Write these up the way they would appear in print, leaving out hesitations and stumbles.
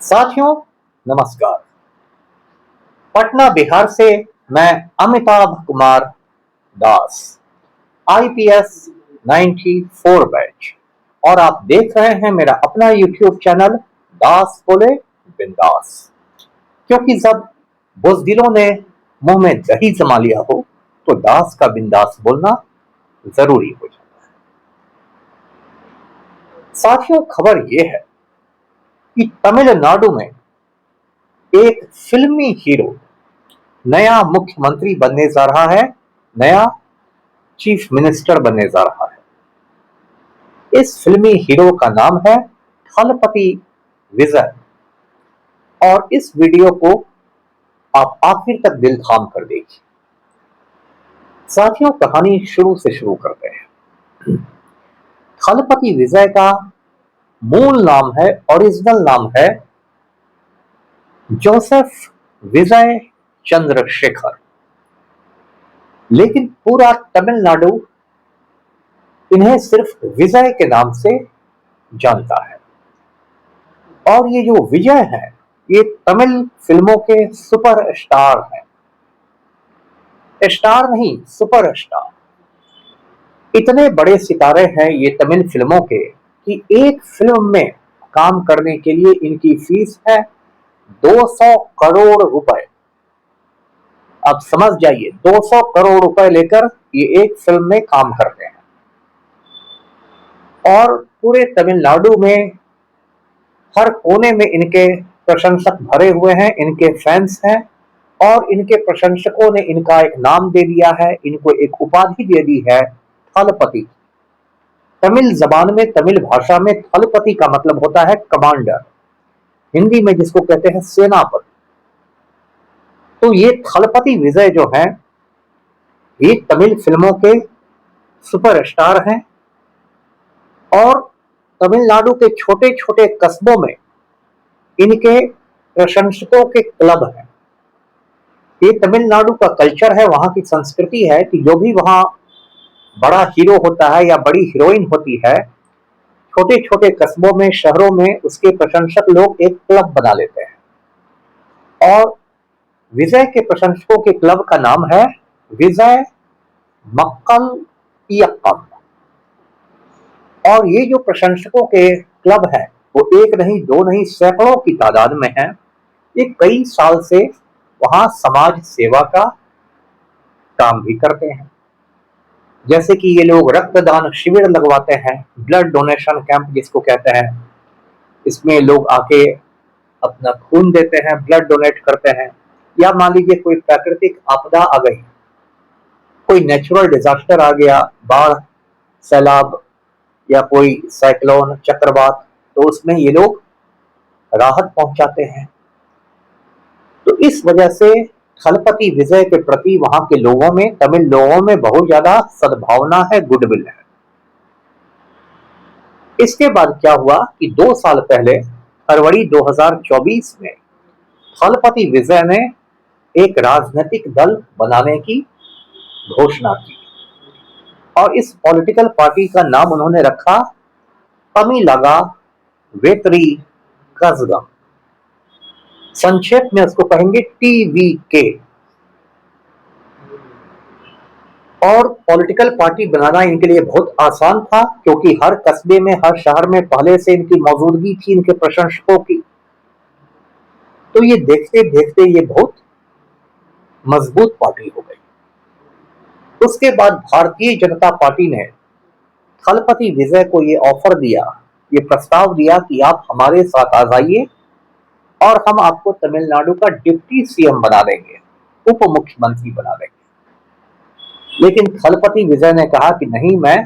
साथियों, नमस्कार। पटना बिहार से मैं अमिताभ कुमार दास, आईपीएस 94 बैच, और आप देख रहे हैं मेरा अपना यूट्यूब चैनल दास बोले बिंदास। क्योंकि जब बुज़दिलों ने मुंह में दही जमा लिया हो तो दास का बिंदास बोलना जरूरी हो जाता है। साथियों, खबर यह है कि तमिलनाडु में एक फिल्मी हीरो नया मुख्यमंत्री बनने जा रहा है, नया चीफ मिनिस्टर बनने जा रहा है। इस फिल्मी हीरो का नाम है थलपति विजय, और इस वीडियो को आप आखिर तक दिल थाम कर देखिए। साथियों, कहानी शुरू से शुरू करते हैं। थलपति विजय का मूल नाम है, ओरिजिनल नाम है जोसेफ विजय चंद्रशेखर, लेकिन पूरा तमिलनाडु इन्हें सिर्फ विजय के नाम से जानता है। और ये जो विजय है, ये तमिल फिल्मों के सुपर स्टार हैं। स्टार नहीं, सुपर स्टार। इतने बड़े सितारे हैं ये तमिल फिल्मों के कि एक फिल्म में काम करने के लिए इनकी फीस है 200 करोड़ रुपए। आप समझ जाइए, 200 करोड़ रुपए लेकर ये एक फिल्म में काम करते हैं। और पूरे तमिलनाडु में हर कोने में इनके प्रशंसक भरे हुए हैं, इनके फैंस हैं, और इनके प्रशंसकों ने इनका एक नाम दे दिया है, इनको एक उपाधि दे दी है, थलपति। तमिल जबान में, तमिल भाषा में थलपति का मतलब होता है कमांडर, हिंदी में जिसको कहते हैं सेनापति। तो ये थलपति विजय जो हैं, ये तमिल फिल्मों के सुपरस्टार हैं, और तमिलनाडु के छोटे छोटे कस्बों में इनके प्रशंसकों के क्लब हैं। ये तमिलनाडु का कल्चर है, वहां की संस्कृति है कि जो भी वहां बड़ा हीरो होता है या बड़ी हीरोइन होती है, छोटे छोटे कस्बों में, शहरों में उसके प्रशंसक लोग एक क्लब बना लेते हैं। और विजय के प्रशंसकों के क्लब का नाम है विजय मक्कल इयक्कम। और ये जो प्रशंसकों के क्लब है वो एक नहीं, दो नहीं, सैकड़ों की तादाद में है। ये कई साल से वहां समाज सेवा का काम भी करते हैं। जैसे कि ये लोग रक्तदान शिविर लगवाते हैं, ब्लड डोनेशन कैंप जिसको कहते हैं। इसमें लोग आके अपना खून देते हैं, ब्लड डोनेट करते हैं। या मान लीजिए कोई प्राकृतिक आपदा आ गई, कोई नेचुरल डिजास्टर आ गया, बाढ़, सैलाब या कोई साइक्लोन, चक्रवात, तो उसमें ये लोग राहत पहुंचाते हैं। तो इस वजह से थलपति विजय के प्रति वहां के लोगों में, तमिल लोगों में बहुत ज्यादा सद्भावना है, गुडविल है। इसके बाद क्या हुआ कि 2 साल पहले फरवरी 2024 में थलपति विजय ने एक राजनीतिक दल बनाने की घोषणा की, और इस पॉलिटिकल पार्टी का नाम उन्होंने रखा तमिलगा वेत्री कज़गम। संक्षेप में उसको कहेंगे TVK। और पॉलिटिकल पार्टी बनाना इनके लिए बहुत आसान था, क्योंकि हर कस्बे में, हर शहर में पहले से इनकी मौजूदगी थी, इनके प्रशंसकों की। तो ये देखते देखते ये बहुत मजबूत पार्टी हो गई। उसके बाद भारतीय जनता पार्टी ने थलपति विजय को ये ऑफर दिया, ये प्रस्ताव दिया कि आप हमारे साथ आ जाइए और हम आपको तमिलनाडु का डिप्टी सीएम बना देंगे, उप मुख्यमंत्री बना देंगे। लेकिन थलपति विजय ने कहा कि नहीं, मैं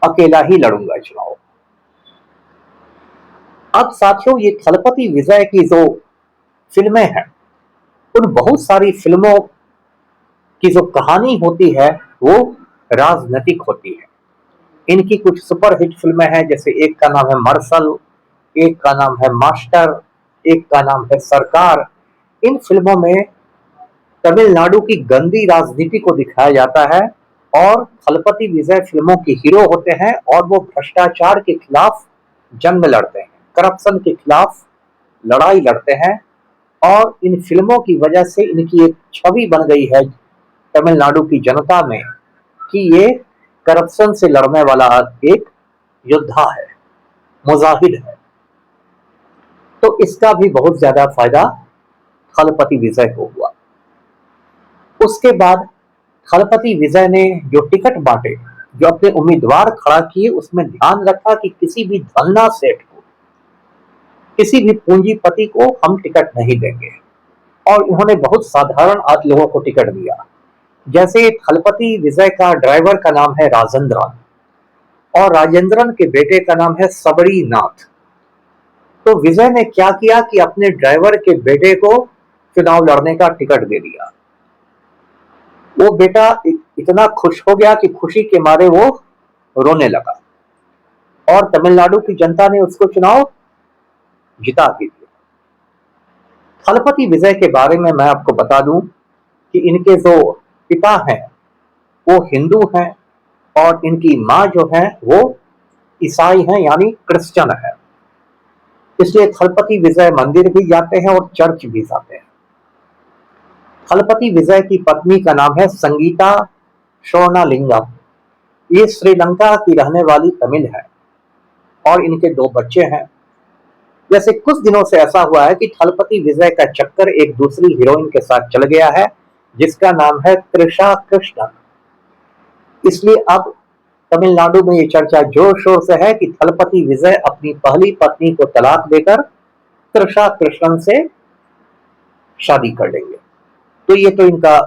अकेला ही लड़ूंगा चुनाव। अब साथियों, ये थलपति विजय की जो फिल्में हैं, उन बहुत सारी फिल्मों की जो कहानी होती है वो राजनीतिक होती है। इनकी कुछ सुपरहिट फिल्में हैं, जैसे एक का नाम है मार्शल, एक का नाम है मास्टर, एक का नाम है सरकार। इन फिल्मों में तमिलनाडु की गंदी राजनीति को दिखाया जाता है, और थलपति विजय फिल्मों के हीरो होते हैं, और वो भ्रष्टाचार के खिलाफ जंग लड़ते हैं। करप्शन के खिलाफ लड़ाई लड़ते हैं और इन फिल्मों की वजह से इनकी एक छवि बन गई है तमिलनाडु की जनता में कि ये करप्शन से लड़ने वाला एक योद्धा है, मुजाहिद है। तो इसका भी बहुत ज्यादा फायदा थलपति विजय को हुआ। उसके बाद थलपति विजय ने जो टिकट बांटे, जो अपने उम्मीदवार खड़ा किए, उसमें ध्यान रखा कि किसी भी धन्ना सेठ को, किसी भी पूंजीपति को हम टिकट नहीं देंगे। और उन्होंने बहुत साधारण आदमी लोगों को टिकट दिया। जैसे थलपति विजय का ड्राइवर का नाम है राजेंद्रन और राजेंद्रन के बेटे का नाम है सबरी नाथ। तो विजय ने क्या किया कि अपने ड्राइवर के बेटे को चुनाव लड़ने का टिकट दे दिया। वो बेटा इतना खुश हो गया कि खुशी के मारे वो रोने लगा और तमिलनाडु की जनता ने उसको चुनाव जिता के दिया। थलपति विजय के बारे में मैं आपको बता दूं कि इनके जो पिता हैं वो हिंदू हैं और इनकी माँ जो है वो ईसाई हैं, यानी क्रिश्चियन है। इसलिए थलपति विजय मंदिर भी जाते हैं और चर्च भी जाते हैं। थलपति विजय की पत्नी का नाम है संगीता स्वर्णलिंगम। ये श्रीलंका की रहने वाली तमिल है और इनके 2 बच्चे हैं। वैसे कुछ दिनों से ऐसा हुआ है कि थलपति विजय का चक्कर एक दूसरी हीरोइन के साथ चल गया है जिसका नाम है त्रिशा कृष्णन। इसलिए अब तमिलनाडु में ये चर्चा जोर शोर से है कि थलपति विजय अपनी पहली पत्नी को तलाक देकर त्रिशा कृष्णन से शादी कर लेंगे। तो ये तो इनका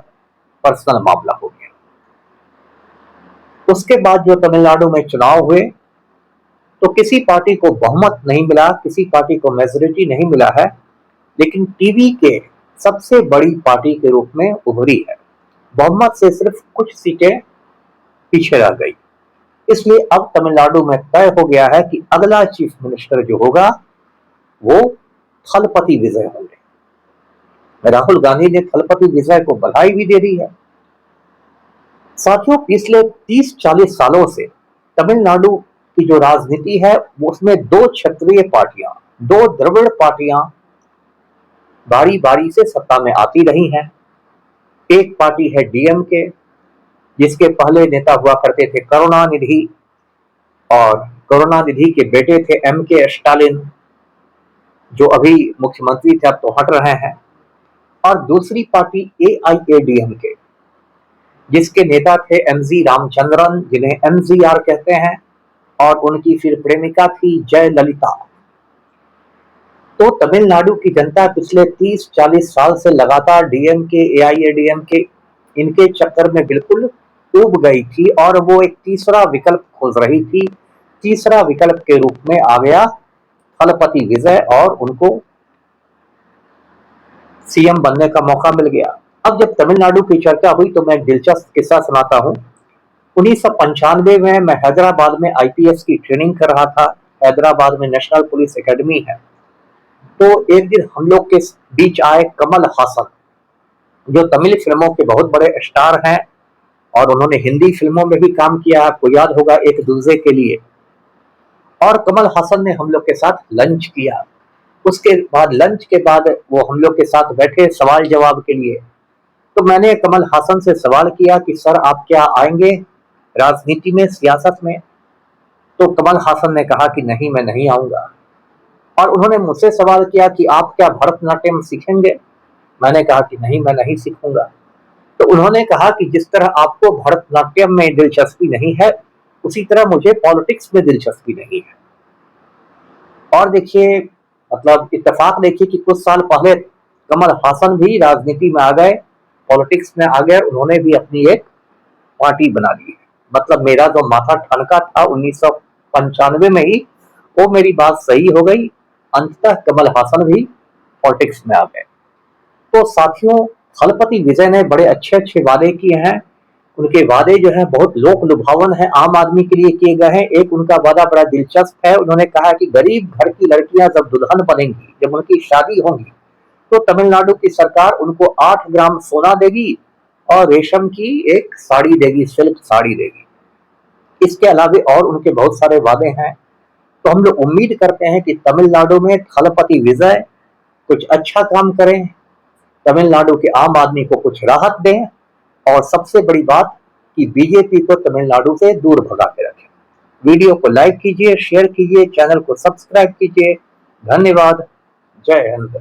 पर्सनल मामला हो गया। उसके बाद जो तमिलनाडु में चुनाव हुए तो किसी पार्टी को बहुमत नहीं मिला, किसी पार्टी को मेजोरिटी नहीं मिला है, लेकिन टीवी के सबसे बड़ी पार्टी के रूप में उभरी है। बहुमत से सिर्फ कुछ सीटें पीछे रह गई। इसलिए अब तमिलनाडु में तय हो गया है कि अगला चीफ मिनिस्टर जो होगा वो थलपति विजय होंगे। राहुल गांधी ने थलपति विजय को बधाई भी दे दी है। साथियों, पिछले 30-40 सालों से तमिलनाडु की जो राजनीति है उसमें 2 क्षेत्रीय पार्टियां, 2 द्रविड़ पार्टियां बारी बारी से सत्ता में आती रही हैं। एक पार्टी है डीएमके, जिसके पहले नेता हुआ करते थे करुणानिधि और करुणानिधि के बेटे थे एमके स्टालिन, जो अभी मुख्यमंत्री थे, अब तो हट रहे हैं। और दूसरी पार्टी एआईएडीएमके, जिसके नेता थे एमजी रामचंद्रन, जिन्हें एमजीआर कहते हैं, और उनकी फिर प्रेमिका थी जयललिता। तो तमिलनाडु की जनता पिछले 30-40 साल से लगातार डीएमके, एआईएडीएमके, इनके चक्कर में बिल्कुल डूब गई थी और वो एक तीसरा विकल्प खोज रही थी। तीसरा विकल्प के रूप में आ गया थलपति विजय और उनको सीएम बनने का मौका मिल गया। अब जब तमिलनाडु की चर्चा हुई तो मैं एक दिलचस्प किस्सा सुनाता हूँ। 1995 में मैं हैदराबाद में आईपीएस की ट्रेनिंग कर रहा था। हैदराबाद में नेशनल पुलिस एकेडमी है। तो एक दिन हम लोग के बीच आए कमल हासन, जो तमिल फिल्मों के बहुत बड़े स्टार हैं और उन्होंने हिंदी फिल्मों में भी काम किया, आपको याद होगा, एक दूसरे के लिए। और कमल हासन ने हम लोग के साथ लंच किया। उसके बाद लंच के बाद वो हम लोग के साथ बैठे सवाल जवाब के लिए। तो मैंने कमल हासन से सवाल किया कि सर आप क्या आएंगे राजनीति में, सियासत में? तो कमल हासन ने कहा कि नहीं, मैं नहीं आऊंगा। और उन्होंने मुझसे सवाल किया कि आप क्या भरतनाट्यम सीखेंगे? मैंने कहा कि नहीं, मैं नहीं सीखूंगा। तो उन्होंने कहा कि जिस तरह आपको भरतनाट्यम में दिलचस्पी नहीं है, उसी तरह मुझे पॉलिटिक्स में दिलचस्पी नहीं है। और देखिए, मतलब इत्तेफाक देखिए कि कुछ साल पहले कमल हासन भी राजनीति में आ गए, पॉलिटिक्स में आ गए, उन्होंने भी अपनी एक पार्टी बना ली है। मतलब मेरा जो माथा ठनका था 1995 में ही, वो मेरी बात सही हो गई। अंततः कमल हासन भी पॉलिटिक्स में आ गए। तो साथियों, थलपति विजय ने बड़े अच्छे अच्छे वादे किए हैं। उनके वादे जो है बहुत लोक लुभावन है, आम आदमी के लिए किए गए हैं। एक उनका वादा बड़ा दिलचस्प है। उन्होंने कहा कि गरीब घर की लड़कियां जब दुल्हन बनेंगी, जब उनकी शादी होगी, तो तमिलनाडु की सरकार उनको 8 ग्राम सोना देगी और रेशम की एक साड़ी देगी, सिल्क साड़ी देगी। इसके अलावा और उनके बहुत सारे वादे हैं। तो हम लोग उम्मीद करते हैं कि तमिलनाडु में थलपति विजय कुछ अच्छा काम करें, तमिलनाडु के आम आदमी को कुछ राहत दें, और सबसे बड़ी बात कि बीजेपी को तमिलनाडु से दूर भगा के रखें। वीडियो को लाइक कीजिए, शेयर कीजिए, चैनल को सब्सक्राइब कीजिए। धन्यवाद। जय हिंद।